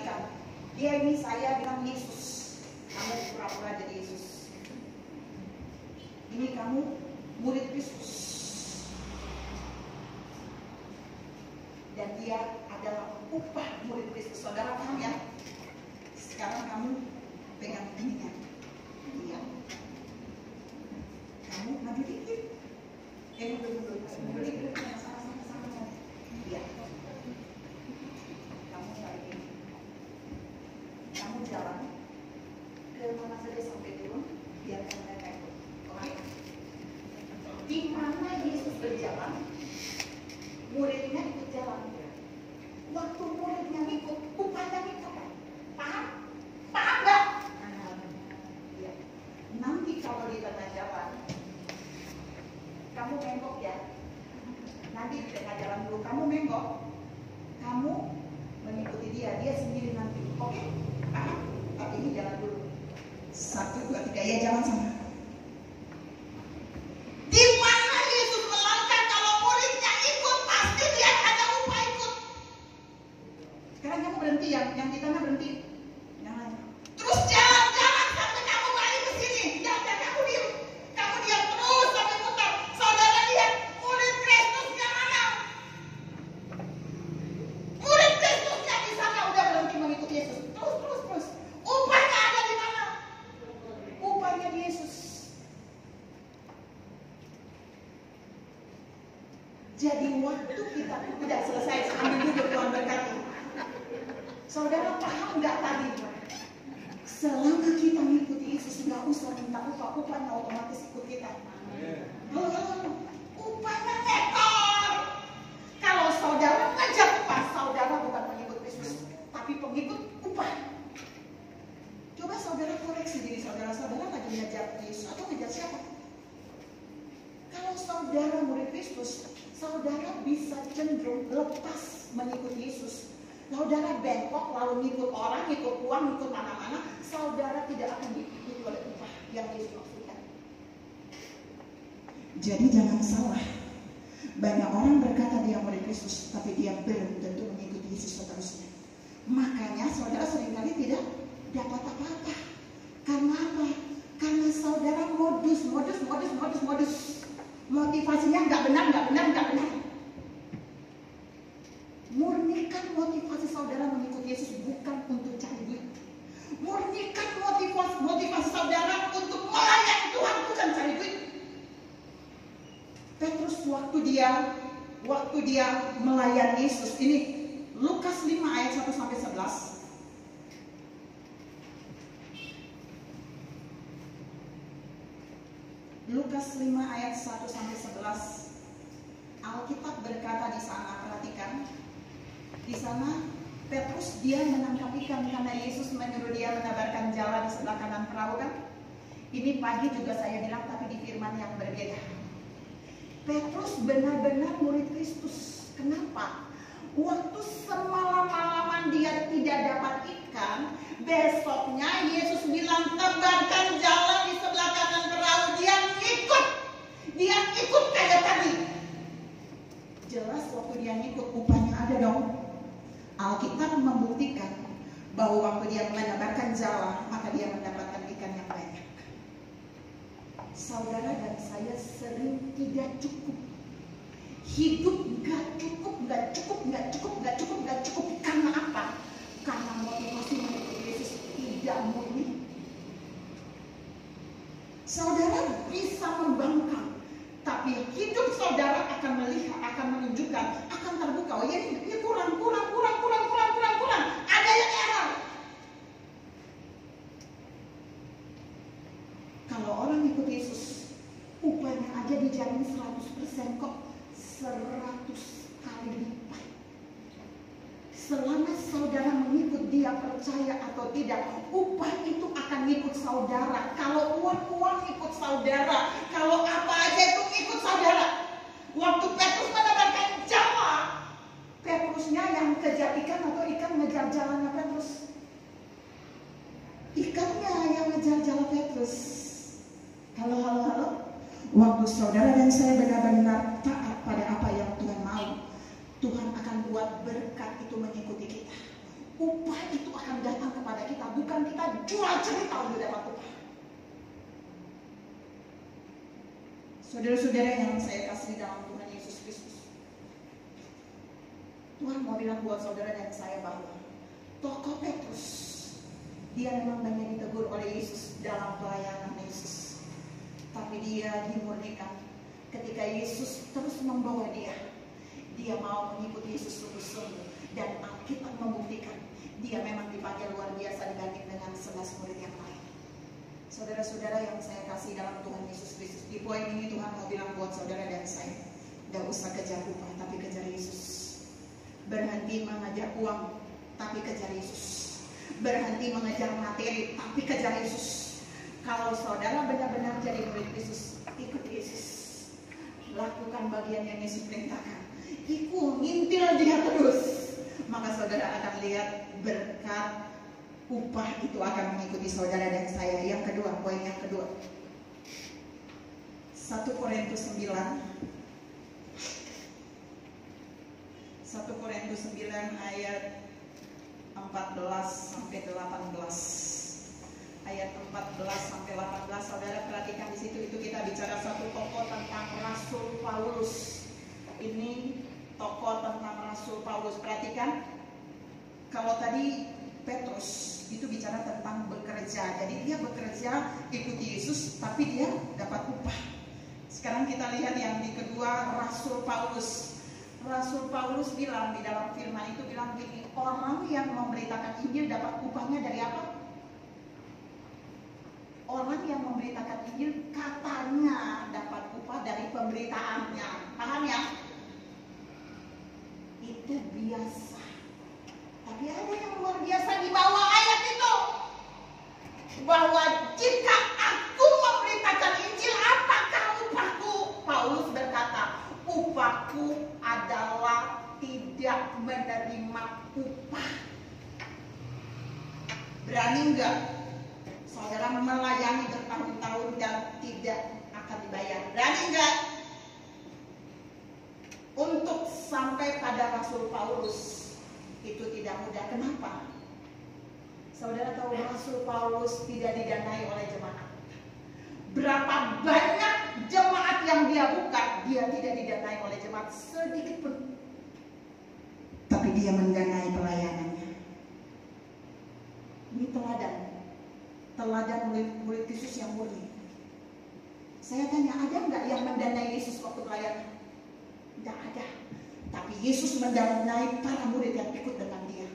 balikan. Dia ini saya bilang Yesus, kamu pura-pura jadi Yesus. Ini kamu murid Kristus. Dan dia adalah upah murid Kristus. Saudara paham ya? Sekarang kamu pegang ininya. Iya. Kamu maju dikit. Dulu. Sama-sama. Iya. Kamu cari ini. Kamu jalan ke mana saja sampai turun, biarkan mereka ikut. Oke? Di mana Yesus berjalan, muridnya ikut jalan. Waktu muridnya ikut, upahnya ikut. Paham? Paham nggak? Ya. Nanti kalau di tengah jalan, kamu menggok ya. Nanti di tengah jalan dulu kamu menggok, kamu mengikuti dia sendiri nanti. Oke? Paham? Tapi ini jalan dulu. 1, 2, 3, ya jalan sama. Di mana Yesus melangkah kalau muridnya ikut, pasti dia ada upah ikut. Sekarang kamu berhenti, yang di tengah berhenti. Jangan. Terus jalan sampai kamu balik ke sini. Jangan kamu diam. Kamu diam terus sampai muter. Saudara lihat murid Kristusnya mana? Murid Kristusnya di sana udah berhenti mengikuti Yesus. Terus. Upahnya ada di mana? Upahnya di Yesus. Jadi waktu kita udah selesai, ambil duduk, Tuhan berkati. Saudara paham nggak tadi? Selama kita mengikuti Yesus, nggak usah minta upahnya otomatis ikut kita. Upahnya ekor. Kalau saudara ngajak upah, saudara bukan pengikut Yesus, tapi pengikut upah. Coba saudara koreksi diri saudara lagi ngejar Yesus atau ngejar siapa? Kalau saudara murid Kristus, saudara bisa cenderung lepas mengikuti Yesus. Saudara bengkok lalu ngikut orang, ngikut uang, ngikut mana-mana, saudara tidak akan diikuti oleh upah yang Yesus maksudkan. Jadi jangan salah. Banyak orang berkata dia murid Kristus, tapi dia belum tentu mengikuti Yesus seterusnya. Makanya saudara seringkali tidak dapat apa-apa. Karena apa? Karena saudara modus. Motivasinya nggak benar. Murnikan motivasi saudara mengikuti Yesus bukan untuk cari duit. Murnikan motivasi saudara untuk melayani Tuhan, bukan cari duit. Petrus waktu dia melayani Yesus, ini Lukas 5 ayat 1 sampai 11. Lukas 5 ayat 1 sampai 11. Alkitab berkata di sana, perhatikan. Di sana Petrus dia menangkap ikan karena Yesus menyuruh dia menebarkan jala di sebelah kanan perahu kan. Ini pagi juga saya bilang, tapi di firman yang berbeda. Petrus benar-benar murid Kristus. Kenapa? Waktu semalam-malaman dia tidak dapat ikan, besoknya Yesus bilang tebarkan jala di sebelah kanan perahu. Dia ikut kayak tadi. Jelas waktu dia ngikut upahnya ada dong. Alkitab membuktikan bahwa waktu dia menebarkan jala, maka dia mendapatkan ikan yang banyak. Saudara dan saya sering tidak cukup. Hidup nggak cukup. Karena apa? Karena motivasi mengikuti Yesus tidak murni. Saudara bisa membangkang, tapi hidup saudara akan melihat, akan menunjukkan, akan terbuka. Oh ya, ini kurang. Ada yang error. Kalau orang ikut Yesus, upahnya aja dijamin 100% kok. 100 kali lipat. Selama saudara mengikut dia, percaya atau tidak, upah itu akan ikut saudara. Kalau uang ikut saudara, kalau apa aja itu ikut saudara. Waktu Petrus menebarkan jala, Petrusnya yang kejar ikan atau ikan ngejar jalannya Petrus? Ikannya yang ngejar jalan Petrus. Halo. Waktu saudara dan saya benar-benar taat pada apa yang Tuhan mau, Tuhan akan buat berkat itu mengikuti kita. upah itu akan datang kepada kita, bukan kita jual cerita untuk dapat upah. Saudara-saudara yang saya kasih dalam Tuhan Yesus Kristus, Tuhan mau bilang buat saudara dan saya bahwa tokoh Petrus, dia memang banyak ditegur oleh Yesus dalam pelayanan Yesus, tapi dia dimurnikan ketika Yesus terus membawa dia mau mengikuti Yesus sungguh-sungguh. Dan Alkitab membuktikan dia memang dipakai luar biasa dibanding dengan 11 murid yang lain. Saudara-saudara yang saya kasih dalam Tuhan Yesus Kristus, di poin ini Tuhan mau bilang buat saudara dan saya, gak usah kejar upah, tapi kejar Yesus. Berhenti mengejar uang, tapi kejar Yesus. Berhenti mengejar materi, tapi kejar Yesus. Kalau saudara benar-benar jadi murid Yesus, ikut Yesus. Lakukan bagian yang Yesus perintahkan. Ikut, ngintil dia terus. Maka saudara akan lihat berkat upah itu akan mengikuti saudara dan saya. Yang kedua, poin yang kedua, 1 Korintus 9 ayat 14 sampai 18. Ayat 14 sampai 18, saudara perhatikan di situ. Itu kita bicara satu tokoh tentang Rasul Paulus. Ini tokoh tentang Rasul Paulus. Perhatikan, kalau tadi Petrus itu bicara tentang bekerja, jadi dia bekerja ikuti Yesus, tapi dia dapat upah. Sekarang kita lihat yang di kedua, Rasul Paulus. Rasul Paulus bilang di dalam firman itu, bilang begini, orang yang memberitakan Injil dapat upahnya dari apa? Orang yang memberitakan Injil katanya dapat upah dari pemberitaannya. Paham ya? Itu biasa. Tapi ada yang luar biasa di bawah ayat itu, bahwa jika aku memberitakan Injil, apakah upahku? Paulus berkata, upahku adalah tidak menerima upah. Berani enggak saudara melayani bertahun-tahun dan tidak akan dibayar? Berani enggak? Untuk sampai pada Rasul Paulus itu tidak mudah. Kenapa? Saudara tahu Rasul Paulus tidak didanai oleh jemaat. Berapa banyak jemaat yang dia buka, dia tidak didanai oleh jemaat sedikit pun. Tapi dia mendanai pelayanannya. Ini teladan murid Yesus yang murni. Saya tanya, ada nggak yang mendanai Yesus waktu pelayanan? Tidak ada. Tapi Yesus mendanai para murid yang ikut dengan dia.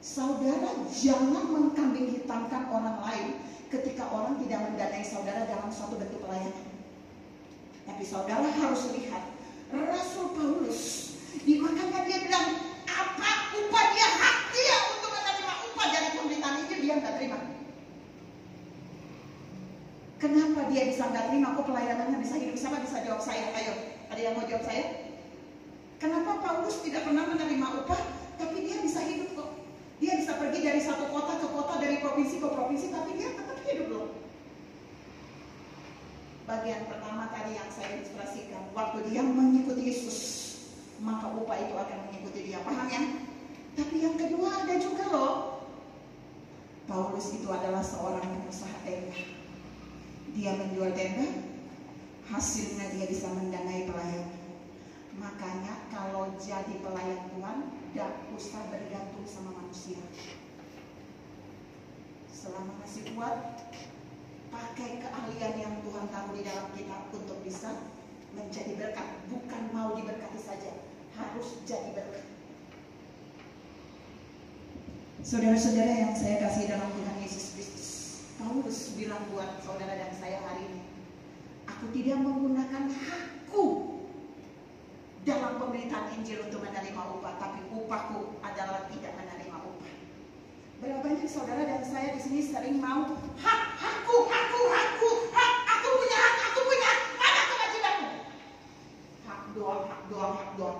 Saudara jangan mengkambing hitamkan orang lain ketika orang tidak mendanai saudara dalam suatu bentuk pelayanan. Tapi saudara harus lihat Rasul Paulus, makanya dia bilang, apa upah dia, hak dia untuk menerima upah dari pemberitaan Injil, dia nggak terima. Kenapa dia bisa nggak terima? Kok pelayanannya bisa hidup? Siapa bisa jawab saya? Ayo, ada yang mau jawab saya? Kenapa Paulus tidak pernah menerima upah, tapi dia bisa hidup kok? Dia bisa pergi dari satu kota ke kota, dari provinsi ke provinsi, tapi dia tetap hidup loh. Bagian pertama tadi yang saya ilustrasikan, waktu dia mengikuti Yesus, maka upah itu akan mengikuti dia. Paham ya? Tapi yang kedua ada juga loh. Paulus itu adalah seorang pengusaha tenda. Dia menjual tenda, hasilnya dia bisa mendanai pelayan. Makanya kalau jadi pelayan Tuhan, tidak usah bergantung sama manusia. Selama masih kuat, pakai keahlian yang Tuhan taruh di dalam kita untuk bisa menjadi berkat. Bukan mau diberkati saja, harus jadi berkat. Saudara-saudara yang saya kasih dalam Tuhan Yesus Kristus, Paulus bilang buat saudara dan saya hari ini, aku tidak menggunakan hakku dalam pemberitaan Injil untuk menerima upah, tapi upahku adalah tidak menerima upah. Berapa banyak saudara dan saya di sini sering mau hakku, aku punya hak, mana kewajibanmu? Hak doang.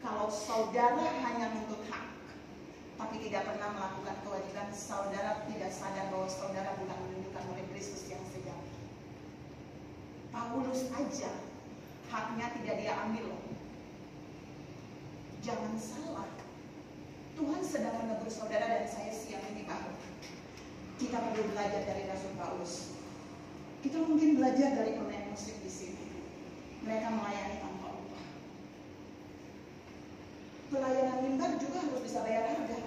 Kalau saudara hanya menuntut hak, tapi tidak pernah melakukan kewajiban, saudara tidak sadar bahwa saudara bukan menunjukkan murid Kristus yang sejati. Paulus aja haknya tidak dia ambil. Jangan salah. Tuhan sedang menegur saudara dan saya siang ini bahwa kita perlu belajar dari Rasul Paulus. Kita mungkin belajar dari pemain musik di sini. Mereka melayani tanpa upah. Pelayanan mimbar juga harus bisa bayar harga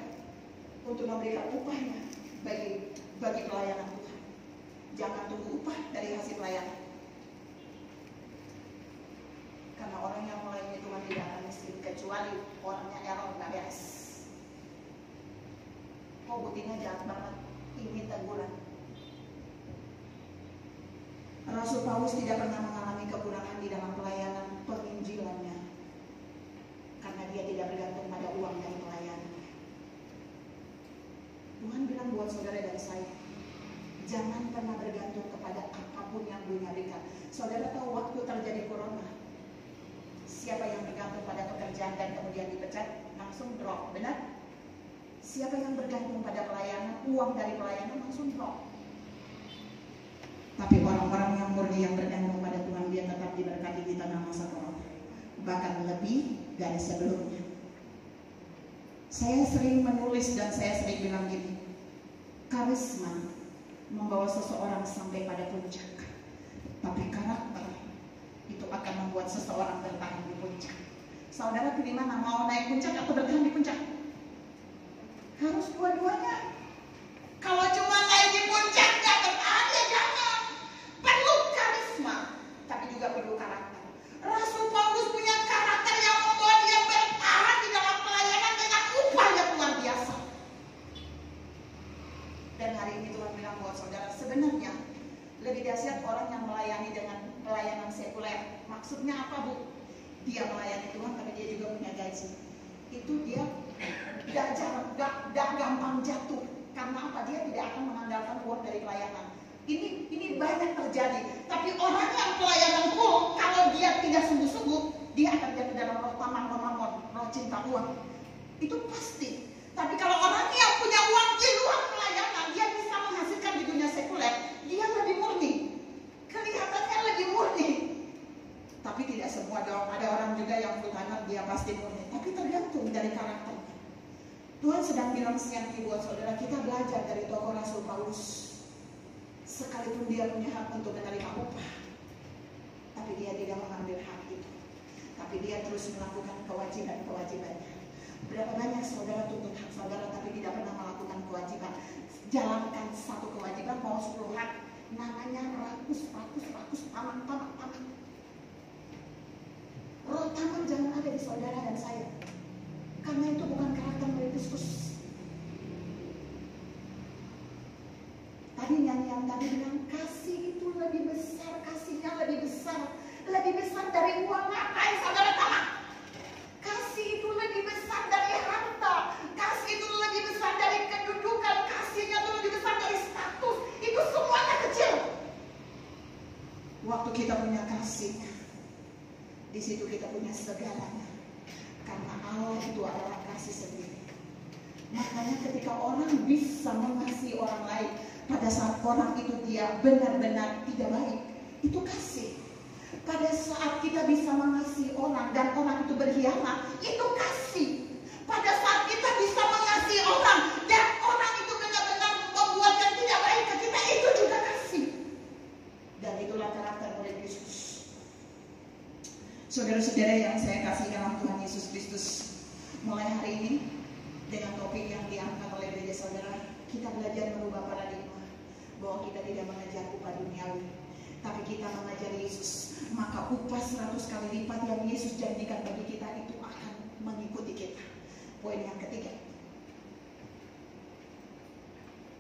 untuk memberikan upahnya bagi pelayanan Tuhan. Jangan tunggu upah dari hasil pelayanan. Karena orang yang melayani Tuhan tidak akan miskin kecuali orangnya error nggak beres. Oh, buktinya jahat banget. Ini teguran. Rasul Paulus tidak pernah mengalami kekurangan di dalam pelayanan penginjilannya karena dia tidak bergantung pada uang dari pelayanan. Tuhan bilang buat saudara dan saya, jangan pernah bergantung kepada apapun yang dunia berikan. Saudara tahu waktu terjadi corona, siapa yang bergantung pada pekerjaan dan kemudian dipecat langsung drop, benar? Siapa yang bergantung pada pelayanan, uang dari pelayanan langsung drop. Tapi orang-orang yang murni yang bergantung pada Tuhan, dia tetap diberkati di tengah masa corona, bahkan lebih dari sebelumnya. Saya sering menulis dan saya sering bilang gini, karisma membawa seseorang sampai pada puncak, tapi karakter itu akan membuat seseorang bertahan di puncak. Saudara pilih mana, mau naik puncak atau bertahan di puncak? Harus dua-duanya. Kalau cuma naik di puncak gak bertahan, ya jangan. Perlu karisma, tapi juga perlu karakter. Rasul Paulus punya karakter yang membuat dia bertahan di dalam pelayanan dengan upah yang luar biasa. Dan hari ini Tuhan bilang buat saudara, sebenarnya lebih dahsyat orang yang melayani dengan pelayanan sekuler. Maksudnya apa, Bu? Dia melayani Tuhan tapi dia juga punya gaji. Itu dia gak gampang jatuh. Karena apa? Dia tidak akan mengandalkan uang dari pelayanan. Ini banyak terjadi. Tapi orang yang pelayanan full, kalau dia tidak sungguh-sungguh, dia akan jatuh dalam roh tamak, roh mamon, roh cinta uang. Itu pasti. Tapi kalau orang yang punya uang di luar pelayanan, dia bisa menghasilkan di dunia sekuler, dia lebih murni. Kelihatannya lebih murni. Tapi tidak semua dong. Ada orang juga yang full timer, dia pasti murni. Tapi tergantung dari karakternya. Tuhan sedang bilang siang ini buat saudara, kita belajar dari tokoh Rasul Paulus. Sekalipun dia punya hak untuk menerima upah, tapi dia tidak mengambil hak itu. Tapi dia terus melakukan kewajiban-kewajibannya. Berapa banyak saudara tuntut hak saudara tapi tidak pernah melakukan kewajiban. Jalankan satu kewajiban mau 10 hak, namanya rakus, tamak. Roh tamak jangan ada di saudara dan saya. Karena itu bukan karakter dari Kristus. Tadi nyanyian tadi bilang kasih itu lebih besar, kasihnya lebih besar dari uang. Ngapain saudara tamak? Kasih itu lebih besar dari harta, kasih itu lebih besar dari kedudukan, kasihnya itu lebih besar dari status. Itu semuanya kecil. Waktu kita punya kasih, di situ kita punya segalanya. Karena Allah itu adalah kasih sendiri. Makanya ketika orang bisa mengasihi orang lain, pada saat orang itu dia benar-benar tidak baik, itu kasih. Pada saat kita bisa mengasihi orang dan orang itu berkhianat, itu kasih. Pada saat kita bisa mengasihi orang dan orang itu benar-benar membuat yang tidak baik ke kita, itu juga kasih. Dan itulah karakter murid Yesus. Saudara-saudara yang saya kasih dalam Tuhan Yesus Kristus, mulai hari ini dengan topik yang diangkat oleh gereja saudara, kita belajar merubah paradigma bahwa kita tidak mengejar upah duniawi, tapi kita mengejar Yesus. Maka upah 100 kali lipat yang Yesus janjikan bagi kita itu akan mengikuti kita. Poin yang ketiga.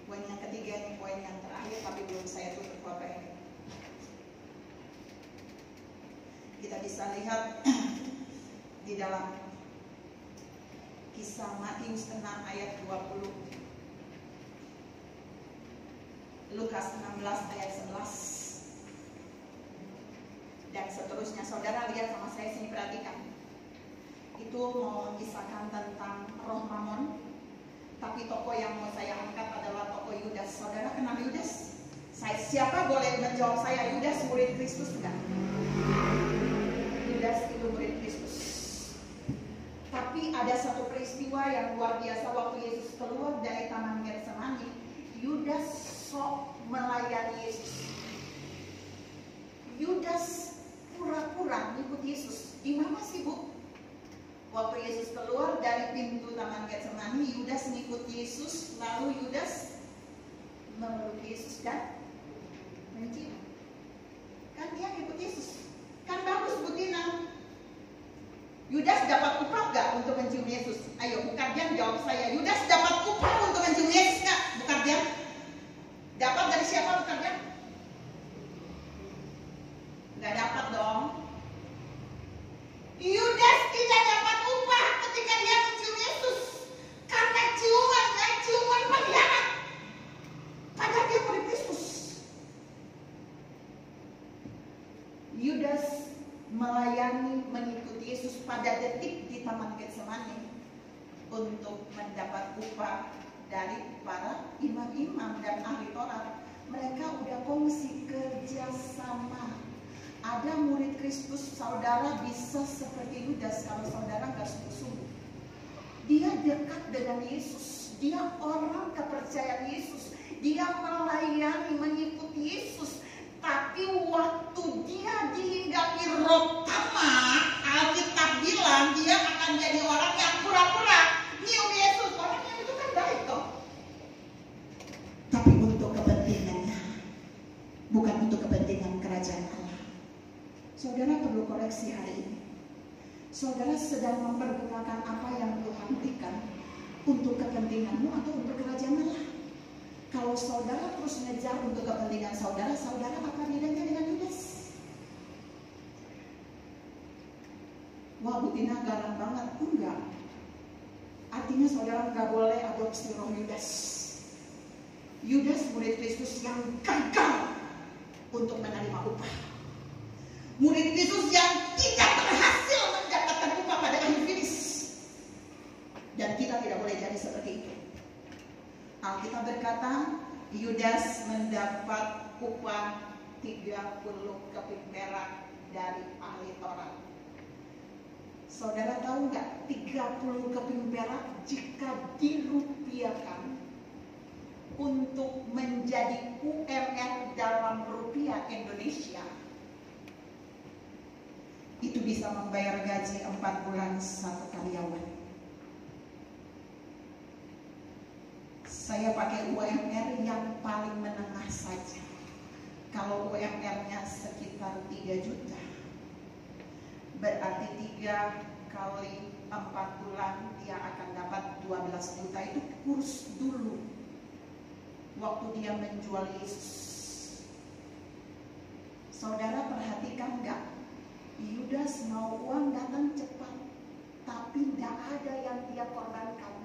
Poin yang ketiga ini poin yang terakhir, tapi belum saya tutup Bapak ini. Kita bisa lihat di dalam Kisah Matius 6 ayat 20, Lukas 16 ayat 11, dan seterusnya. Saudara lihat sama saya sini, perhatikan. Itu mau mengisahkan tentang roh mamon, tapi tokoh yang mau saya angkat adalah tokoh Yudas. Saudara kenal Yudas? Siapa boleh menjawab saya, Yudas murid Kristus enggak? Yudas itu murid Kristus. Tapi Tapi ada satu peristiwa yang luar biasa waktu Yesus keluar dari Taman Getsemani. Yudas sok melayani Yesus. Yudas pura-pura ikut Yesus. Gimana sih, Bu? Waktu Yesus keluar dari pintu Taman Getsemani, Yudas ngikut Yesus. Lalu Yudas memeluk Yesus dan mencium. Kan dia ngikut Yesus. Kan bagus, Bu Tina. Yudas dapat upah gak untuk mencium Yesus? Ayo, Bu Kardian jawab saya. Yudas dapat upah untuk mencium Yesus gak, Bu Kardian? Dapat dari siapa, Bu Kardian? Gak dapat dong. Yudas tidak dapat upah ketika dia mencium Yesus. Karena ciuman pengkhianat. Padahal dia murid Kristus. Yudas melayani, mengikuti Yesus pada detik di Taman Getsemani untuk mendapat upah dari para imam-imam dan ahli Taurat. Mereka udah kongsi kerjasama. Ada murid Kristus, saudara bisa seperti Yudas kalau saudara nggak sungguh-sungguh. Dia dekat dengan Yesus, dia orang kepercayaan Yesus, dia melayani, mengikuti Yesus. Tapi waktu dia dihinggapi roh tamak, Alkitab bilang dia akan jadi orang yang pura-pura nyium Yesus. Orang yang itu kan baik toh. Tapi untuk kepentingannya, bukan untuk kepentingan kerajaan Allah. Saudara perlu koreksi hari ini. Saudara sedang mempergunakan apa yang Tuhan berikan untuk kepentinganmu atau untuk kerajaan Allah. Kalau saudara terus ngejar untuk kepentingan saudara, saudara apa bedanya dengan Yudas? Wah, Bu Tina garang banget. Enggak. Artinya saudara nggak boleh adopsi roh Yudas. Yudas murid Kristus yang gagal untuk menerima upah. Murid Kristus yang tidak berhasil mendapatkan upah pada akhir finish. Dan kita tidak boleh jadi seperti itu. Alkitab berkata, Yudas mendapat upah 30 keping perak dari ahli Taurat. Saudara tahu nggak 30 keping perak jika dirupiahkan untuk menjadi UMR dalam rupiah Indonesia, itu bisa membayar gaji 4 bulan satu karyawan. Saya pakai UMR yang paling menengah saja. Kalau UMR-nya sekitar 3 juta, berarti 3 kali 4 bulan dia akan dapat 12 juta. Itu kurs dulu waktu dia menjual Yesus. Saudara perhatikan nggak? Yudas mau uang datang cepat, tapi tidak ada yang dia korbankan.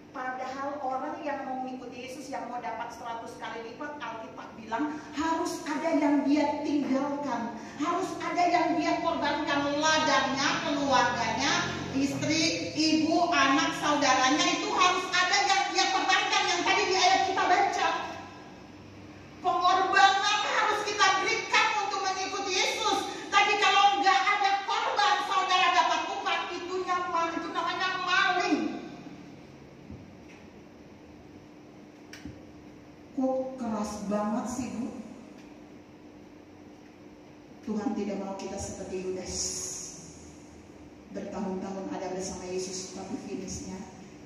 Padahal orang yang mau mengikuti Yesus, yang mau dapat 100 kali lipat, Alkitab bilang harus ada yang dia tinggalkan, harus ada yang dia korbankan. Ladangnya, keluarganya, istri, ibu, anak, saudaranya, itu harus ada yang dia korbankan. Yang tadi di ayat kita baca, pengorbanan harus kita berikan untuk mengikuti Yesus. Tapi kalau nggak ada korban, saudara dapat upah, itu namanya maling. Kok keras banget sih, Bu? Tuhan tidak mau kita seperti Yudas, bertahun-tahun ada bersama Yesus, tapi finishnya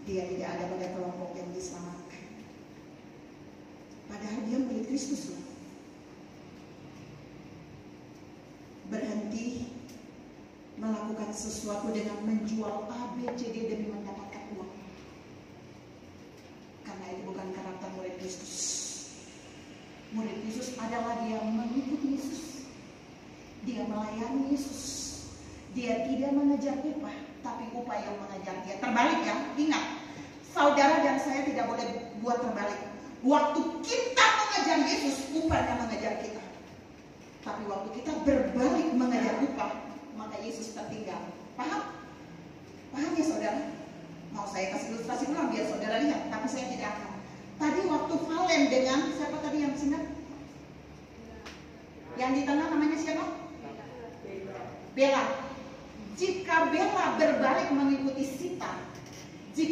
dia tidak ada pada kelompok yang diselamatkan. Padahal dia murid Kristus loh. Berhenti melakukan sesuatu dengan menjual A, B, C, D demi mendapatkan uang. Karena itu bukan karakter murid Kristus. Murid Yesus adalah dia mengikuti Yesus, dia melayani Yesus, dia tidak mengejar upah, tapi upah yang mengejar dia. Terbalik ya, ingat, saudara dan saya tidak boleh buat terbalik. Waktu kita mengejar Yesus, upahnya mengejar kita. Tapi waktu kita berbalik mengejar upah, maka Yesus tertinggal. Paham? Paham ya saudara? Mau saya kasih ilustrasi ulang biar saudara lihat, tapi saya tidak akan. Tadi waktu Valen dengan siapa tadi yang singkat? Yang di tengah namanya siapa? Bella. Jika Bella berbalik mengikuti Sita,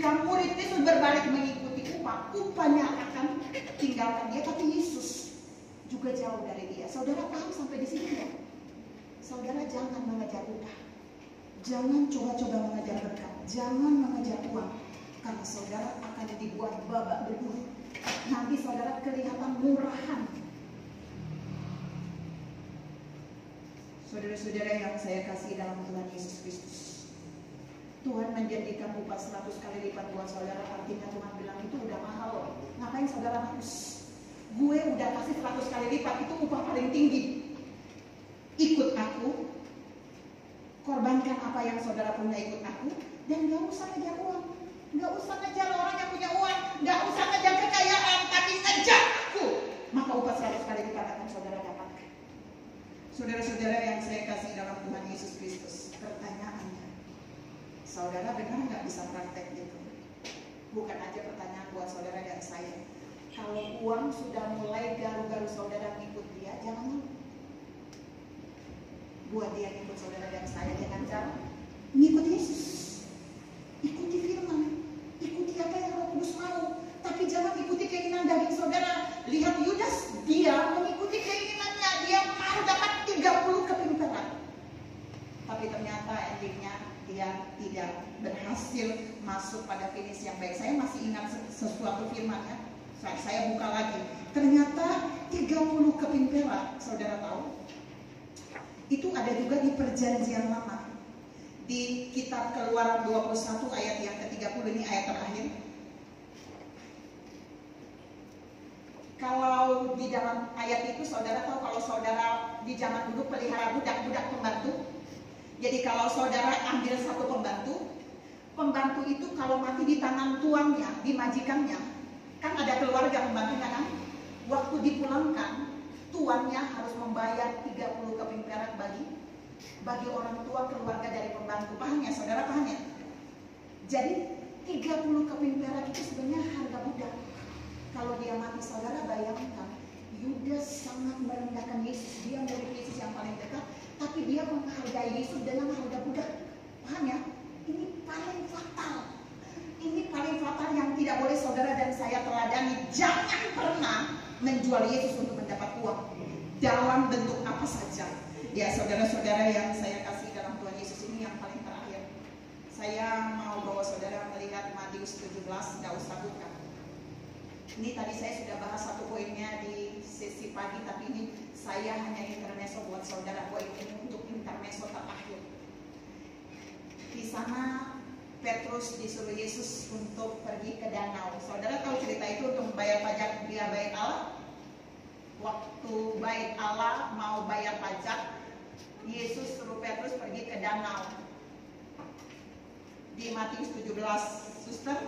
Jika murid Yesus berbalik mengikuti upahnya akan tinggalkan dia, tapi Yesus juga jauh dari dia. Saudara paham sampai di sini ya? Saudara jangan mengejar upah, jangan coba-coba mengejar berkat, jangan mengejar uang, karena saudara akan dibuat babak belur. Nanti saudara kelihatan murahan. Saudara-saudara yang saya kasih dalam Tuhan Yesus Kristus, Tuhan menjanjikan upah 100 kali lipat buat saudara. Artinya Tuhan bilang itu udah mahal, ngapain saudara harus? Gue udah kasih 100 kali lipat, itu upah paling tinggi. Ikut aku, korbankan apa yang saudara punya, ikut aku, dan gak usah ngejar uang, gak usah ngejar orang yang punya uang, gak usah ngejar kekayaan, tapi ngejar aku, maka upah 100 kali lipat akan saudara dapatkan. Saudara-saudara yang saya kasih dalam Tuhan Yesus Kristus, pertanyaannya, saudara benar nggak bisa praktek gitu? Bukan aja pertanyaan buat saudara dan saya. Kalau uang sudah mulai garu-garu saudara ngikut dia, jangan buat dia ngikut saudara dan saya dengan cara ngikut Yesus, ikuti firman, ikuti apa yang Roh Kudus mau, tapi jangan ikuti keinginan daging saudara. Lihat Yudas, dia mengikuti keinginannya, dia mau dapat 30 keping perak, tapi ternyata endingnya dia tidak berhasil masuk pada finish yang baik. Saya masih ingat sesuatu firman ya, saya buka lagi, ternyata 30 keping perak, saudara tahu itu ada juga di perjanjian lama, di kitab Keluaran 21 ayat yang ke-30, ini ayat terakhir. Kalau di dalam ayat itu saudara tahu, kalau saudara di zaman dulu pelihara budak-budak pembantu, jadi kalau saudara ambil satu pembantu itu kalau mati di tangan tuannya, di majikannya, kan ada keluarga pembantunya kan, waktu dipulangkan tuannya harus membayar 30 keping perak bagi orang tua keluarga dari pembantu. Paham ya saudara, paham ya? Jadi 30 keping perak itu sebenarnya harga budak. Kalau dia mati, saudara bayangkan, Yudas sangat merendahkan Yesus, dia murid Yesus yang paling dekat, tapi dia menghargai Yesus dengan harga budak. Paham ya? Ini paling fatal. Ini paling fatal yang tidak boleh saudara dan saya teladani. Jangan pernah menjual Yesus untuk mendapat uang dalam bentuk apa saja. Ya saudara-saudara yang saya kasih dalam Tuhan Yesus, ini yang paling terakhir. Saya mau bawa saudara melihat Matius 17, nggak usah buka. Ini tadi saya sudah bahas satu poinnya di sesi pagi, tapi ini saya hanya intermezzo buat saudara. Poin ini untuk intermezzo terakhir. Di sana Petrus disuruh Yesus untuk pergi ke danau. Saudara tahu cerita itu untuk membayar pajak dia bait Allah. Waktu bait Allah mau bayar pajak, Yesus suruh Petrus pergi ke danau. Di Matius 17, suster,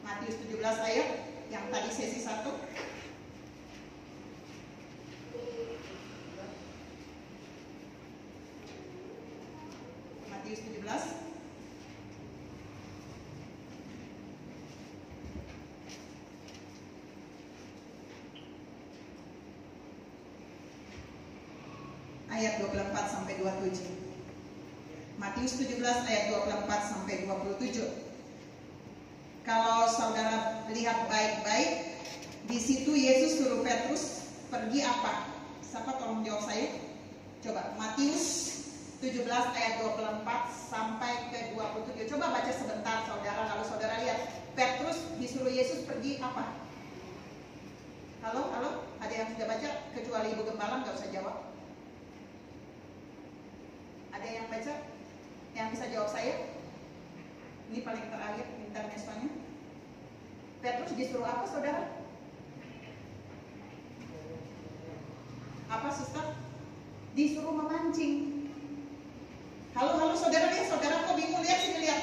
Matius 17 ayat yang tadi sesi 1. Matius 17 ayat 24 sampai 27. Matius 17 ayat 24 sampai 27. Kalau saudara lihat baik-baik, di situ Yesus suruh Petrus pergi apa? Siapa tolong jawab saya? Coba Matius 17 ayat 24 sampai ke 27. Coba baca sebentar saudara, lalu saudara lihat Petrus disuruh Yesus pergi apa? Halo? Ada yang sudah baca? Kecuali Ibu Gembala, nggak usah jawab. Ada yang baca? Yang bisa jawab saya? Ini paling terakhir intermezzonya. Petrus disuruh apa saudara? Apa suster? Disuruh memancing. Halo saudara, lihat saudara kok bingung, lihat sini lihat.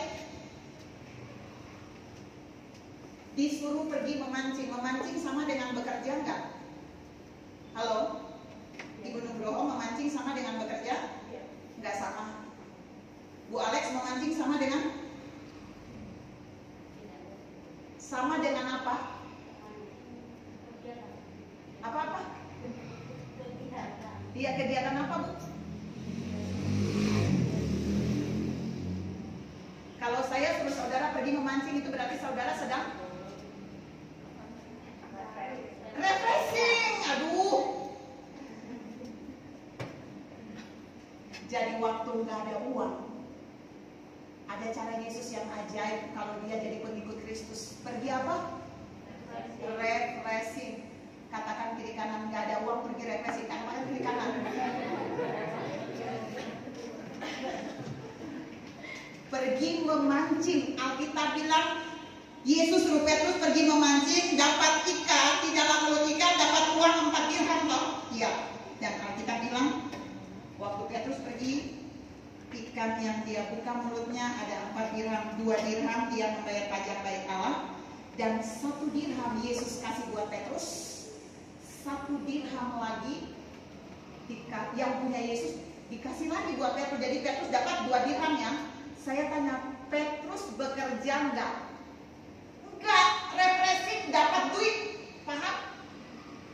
Disuruh pergi memancing. Memancing sama dengan bekerja enggak? Halo? Ibu Nugroho, memancing sama dengan bekerja? Enggak sama. Bu Alex, memancing sama dengan? Sama dengan apa? Apa-apa? Iya, kegiatan apa Bu? Kalau saya saya suruh saudara pergi memancing, itu berarti saudara sedang refreshing. Aduh. Jadi waktu nggak ada uang, ada cara Yesus yang ajaib kalau dia jadi pengikut Kristus. Pergi apa? Refreshing. Katakan kiri kanan, nggak ada uang pergi refreshing. Katakan kiri kanan. Pergi memancing. Alkitab bilang Yesus suruh Petrus pergi memancing, dapat ikan, di dalam mulut ikan dapat uang 4 dirham toh? Iya. Dan Alkitab bilang waktu Petrus pergi, ikan yang dia buka mulutnya ada 4 dirham, 2 dirham dia membayar pajak bait Allah, dan 1 dirham Yesus kasih buat Petrus, 1 dirham lagi yang punya Yesus dikasih lagi buat Petrus. Jadi Petrus dapat 2 dirham ya. Saya tanya, Petrus bekerja enggak? Enggak, refreshing, dapat duit. Paham?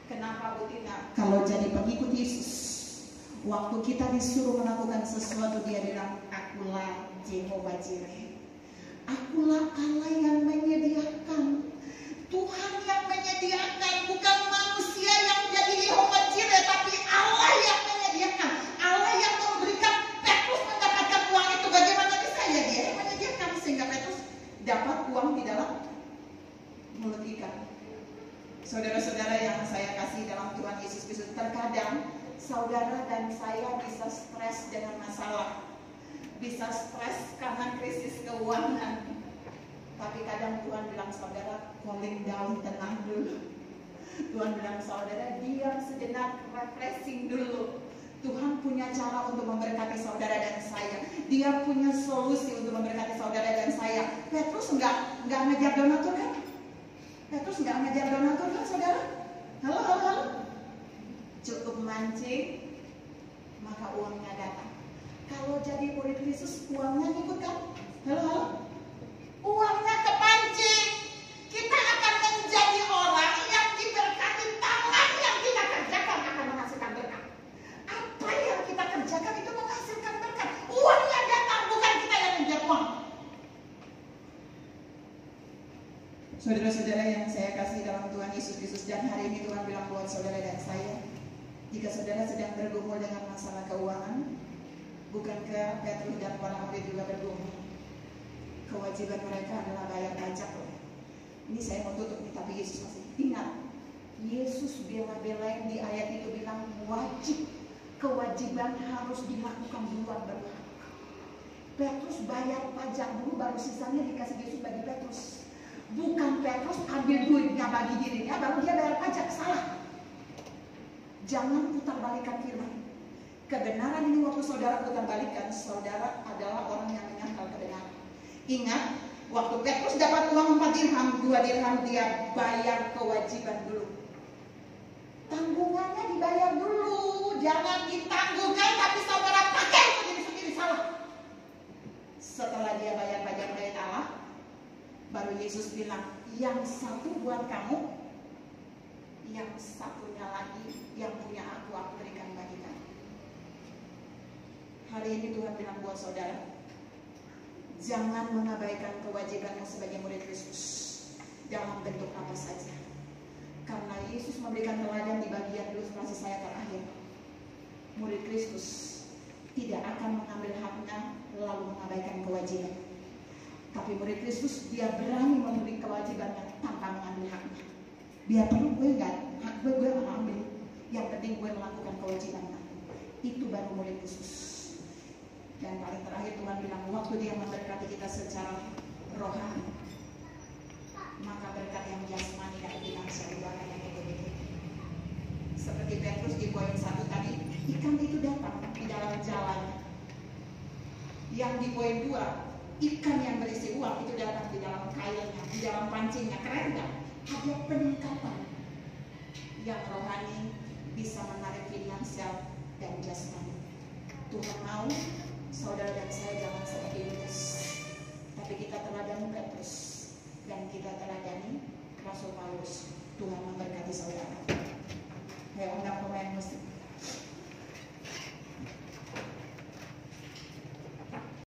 Kenapa Bu Tina? Kalau jadi pengikut Yesus, waktu kita disuruh melakukan sesuatu, dia bilang, akulah Jehovah Jireh. Akulah Allah yang menyediakan. Tuhan yang menyediakan, bukan manusia yang menjadi Jehovah Jireh, tapi Allah yang menyediakan. Allah yang memberikan. Petrus mendapatkan uang itu, bagaimana bisa ya dia yang menyediakan sehingga Petrus dapat uang di dalam mulut ikan. Saudara-saudara yang saya kasih dalam Tuhan Yesus Kristus, terkadang saudara dan saya bisa stres dengan masalah, bisa stres karena krisis keuangan. Tapi kadang Tuhan bilang, saudara, calling down, tenang dulu. Tuhan bilang, saudara, diam sejenak, refreshing dulu. Tuhan punya cara untuk memberkati saudara dan saya. Dia punya solusi untuk memberkati saudara dan saya. Petrus nggak ngejar donatur kan? Petrus nggak ngejar donatur kan, saudara? Halo. Cukup mancing, maka uangnya datang. Kalau jadi murid Kristus, uangnya ikut kan? Halo. Uangnya kepancing. Kita akan menjadi orang yang diberkati. Tangan yang kita kerjakan akan menghasilkan berkat. Apa yang kita kerjakan itu menghasilkan berkat. Uangnya datang, bukan kita yang mengejar uang. Saudara-saudara yang saya kasih dalam Tuhan Yesus Kristus, dan hari ini Tuhan bilang buat saudara dan saya, jika saudara sedang bergumul dengan masalah keuangan, bukankah Petrus dan para murid juga bergumul? Kewajiban mereka adalah bayar pajak. Ini saya mau tutup nih, tapi Yesus masih ingat. Yesus bela-belain di ayat itu bilang wajib, kewajiban harus dilakukan duluan baru. Petrus bayar pajak dulu, baru sisanya dikasih Yesus bagi Petrus. Bukan Petrus ambil duitnya bagi dirinya, baru dia bayar pajak. Salah. Jangan putar balikan firman. Kebenaran ini waktu saudara putar balikan, saudara adalah orang yang menyangkal kebenaran. Ingat, waktu Petrus dapat uang 4 dirham, 2 dirham dia bayar kewajiban dulu. Tanggungannya dibayar dulu, jangan ditangguhkan, tapi saudara pakai untuk diri sendiri. Salah. Setelah dia bayar pajak bait Allah, baru Yesus bilang, yang satu buat kamu, yang satunya lagi yang punya aku berikan bagi kamu. Hari ini Tuhan bilang buat saudara, jangan mengabaikan kewajibanmu sebagai murid Kristus dalam bentuk apa saja. Karena Yesus memberikan teladan di bagian ilustrasi saya terakhir. Murid Kristus tidak akan mengambil haknya lalu mengabaikan kewajiban. Tapi murid Kristus dia berani memberi kewajibannya tanpa mengambil haknya. Dia perlu gue enggak, hak gue mengambil. Yang penting gue melakukan kewajibannya. Itu baru murid Kristus. Dan paling terakhir Tuhan bilang, waktu dia memberkati kita secara rohani, maka berkat yang jasmani dan finansial itu akan yang begitu. Seperti Petrus di poin 1 tadi, ikan itu datang di dalam jalan. Yang di poin 2, ikan yang berisi uang itu datang di dalam kailnya, di dalam pancingnya. Keren gak? Ada peningkatan yang rohani bisa menarik finansial dan jasmani. Tuhan mau saudara dan saya jangan